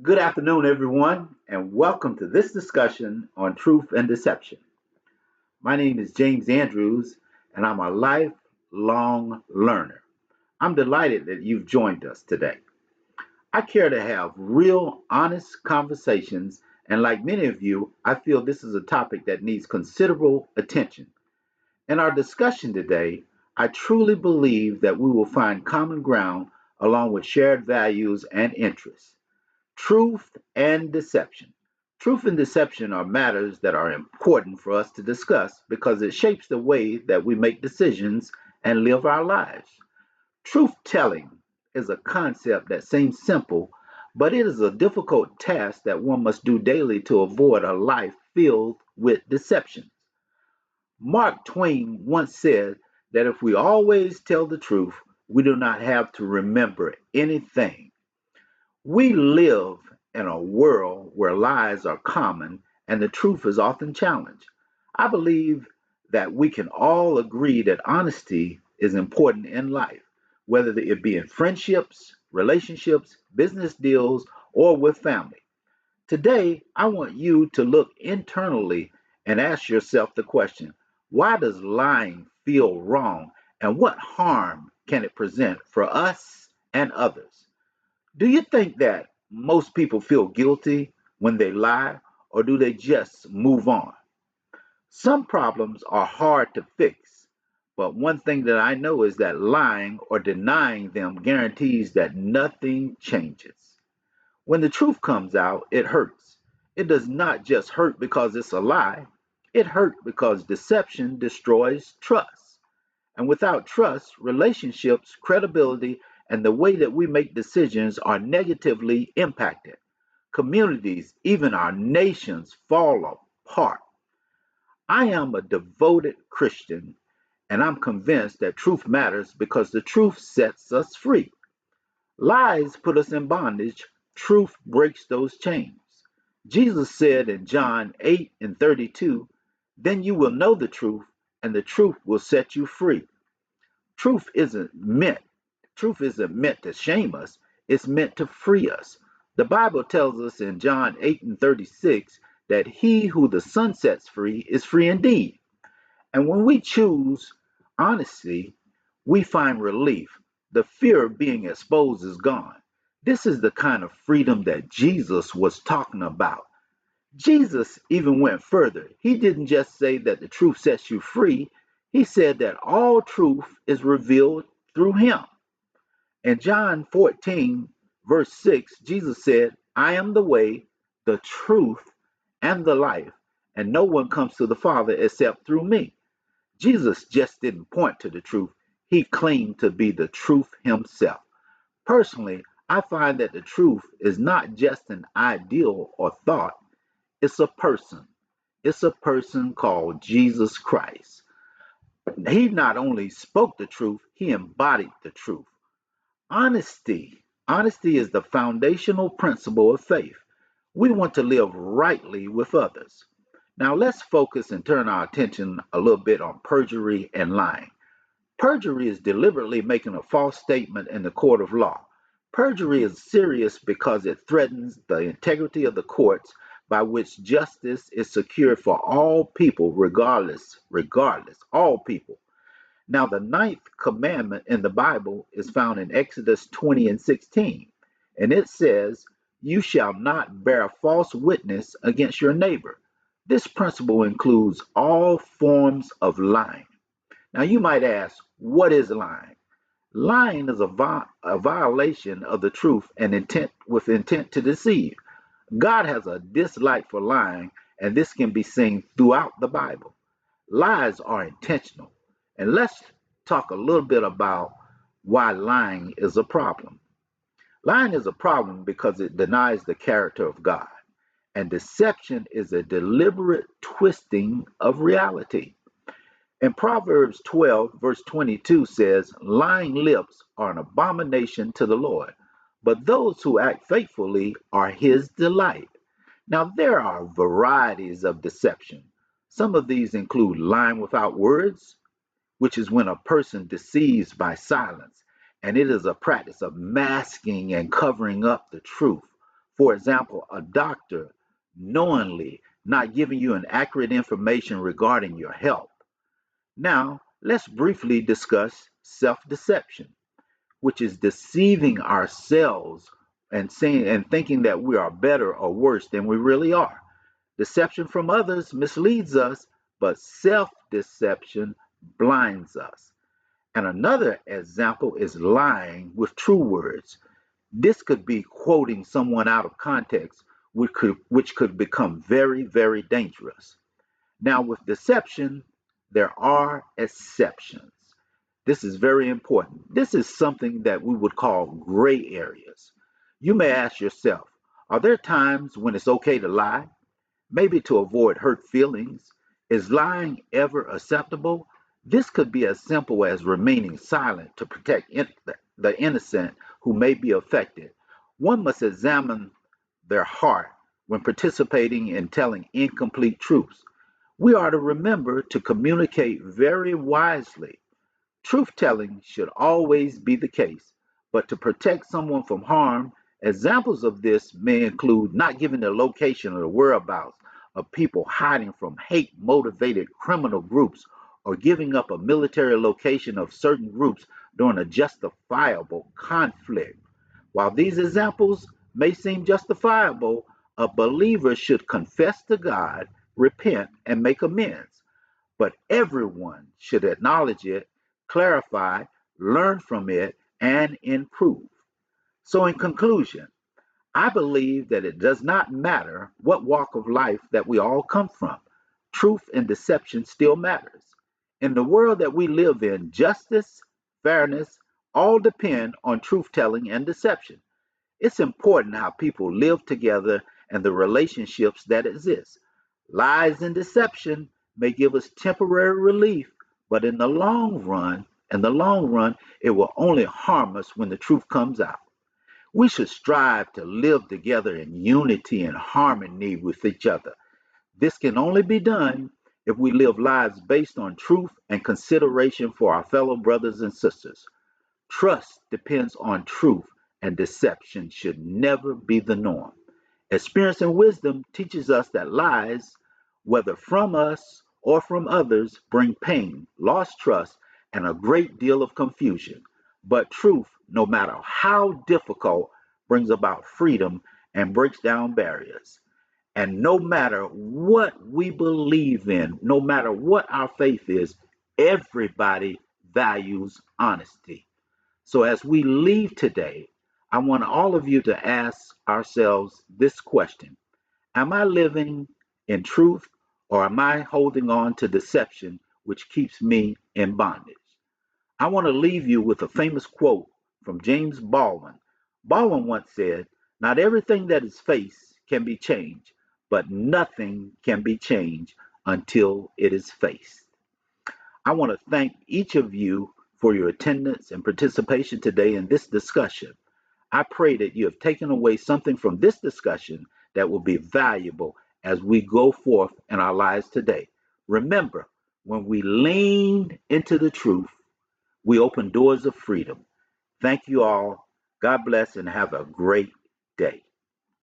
Good afternoon, everyone, and welcome to this discussion on truth and deception. My name is James Andrews, and I'm a lifelong learner. I'm delighted that you've joined us today. I care to have real, honest conversations, and like many of you, I feel this is a topic that needs considerable attention. In our discussion today, I truly believe that we will find common ground along with shared values and interests. Truth and deception. Truth and deception are matters that are important for us to discuss because it shapes the way that we make decisions and live our lives. Truth telling is a concept that seems simple, but it is a difficult task that one must do daily to avoid a life filled with deceptions. Mark Twain once said that if we always tell the truth, we do not have to remember anything. We live in a world where lies are common and the truth is often challenged. I believe that we can all agree that honesty is important in life, whether it be in friendships, relationships, business deals, or with family. Today, I want you to look internally and ask yourself the question, why does lying feel wrong and what harm can it present for us and others? Do you think that most people feel guilty when they lie, or do they just move on? Some problems are hard to fix, but one thing that I know is that lying or denying them guarantees that nothing changes. When the truth comes out, it hurts. It does not just hurt because it's a lie, it hurts because deception destroys trust. And without trust, relationships, credibility, and the way that we make decisions are negatively impacted. Communities, even our nations, fall apart. I am a devoted Christian, and I'm convinced that truth matters because the truth sets us free. Lies put us in bondage, truth breaks those chains. Jesus said in John 8 and 32, then you will know the truth, and the truth will set you free. Truth isn't meant Truth isn't meant to shame us, it's meant to free us. The Bible tells us in John 8 and 36 that he who the Son sets free is free indeed. And when we choose honesty, we find relief. The fear of being exposed is gone. This is the kind of freedom that Jesus was talking about. Jesus even went further. He didn't just say that the truth sets you free, he said that all truth is revealed through him. In John 14, verse 6, Jesus said, I am the way, the truth, and the life, and no one comes to the Father except through me. Jesus just didn't point to the truth, he claimed to be the truth himself. Personally, I find that the truth is not just an ideal or thought, it's a person. It's a person called Jesus Christ. He not only spoke the truth, he embodied the truth. Honesty. Honesty is the foundational principle of faith. We want to live rightly with others. Now let's focus and turn our attention a little bit on perjury and lying. Perjury is deliberately making a false statement in the court of law. Perjury is serious because it threatens the integrity of the courts by which justice is secured for all people, regardless, all people. Now, the ninth commandment in the Bible is found in Exodus 20 and 16, and it says, you shall not bear false witness against your neighbor. This principle includes all forms of lying. Now, you might ask, what is lying? Lying is a violation of the truth and intent to deceive. God has a dislike for lying, and this can be seen throughout the Bible. Lies are intentional. And let's talk a little bit about why lying is a problem. Lying is a problem because it denies the character of God, and deception is a deliberate twisting of reality. And Proverbs 12, verse 22 says, lying lips are an abomination to the Lord, but those who act faithfully are his delight. Now, there are varieties of deception. Some of these include lying without words, which is when a person deceives by silence, and it is a practice of masking and covering up the truth. For example, a doctor knowingly not giving you an accurate information regarding your health. Now, let's briefly discuss self deception, which is deceiving ourselves and saying and thinking that we are better or worse than we really are. Deception from others misleads us, but self deception blinds us. And another example is lying with true words. This could be quoting someone out of context, which could become very, very dangerous. Now, with deception, there are exceptions. This is very important. This is something that we would call gray areas. You may ask yourself, are there times when it's okay to lie? Maybe to avoid hurt feelings. Is lying ever acceptable? This could be as simple as remaining silent to protect the innocent who may be affected. One must examine their heart when participating in telling incomplete truths. We are to remember to communicate very wisely. Truth telling should always be the case, but to protect someone from harm, examples of this may include not giving the location or the whereabouts of people hiding from hate motivated criminal groups or giving up a military location of certain groups during a justifiable conflict. While these examples may seem justifiable, a believer should confess to God, repent, and make amends. But everyone should acknowledge it, clarify, learn from it, and improve. So, in conclusion, I believe that it does not matter what walk of life that we all come from, truth and deception still matters. In the world that we live in, justice, fairness, all depend on truth telling and deception. It's important how people live together and the relationships that exist. Lies and deception may give us temporary relief, but in the long run, it will only harm us when the truth comes out. We should strive to live together in unity and harmony with each other. This can only be done if we live lives based on truth and consideration for our fellow brothers and sisters. Trust depends on truth, and deception should never be the norm. Experience and wisdom teaches us that lies, whether from us or from others, bring pain, lost trust, and a great deal of confusion. But truth, no matter how difficult, brings about freedom and breaks down barriers. And no matter what we believe in, no matter what our faith is, everybody values honesty. So as we leave today, I want all of you to ask ourselves this question: am I living in truth, or am I holding on to deception which keeps me in bondage? I want to leave you with a famous quote from James Baldwin. Baldwin once said, not everything that is faced can be changed, but nothing can be changed until it is faced. I want to thank each of you for your attendance and participation today in this discussion. I pray that you have taken away something from this discussion that will be valuable as we go forth in our lives today. Remember, when we lean into the truth, we open doors of freedom. Thank you all. God bless and have a great day.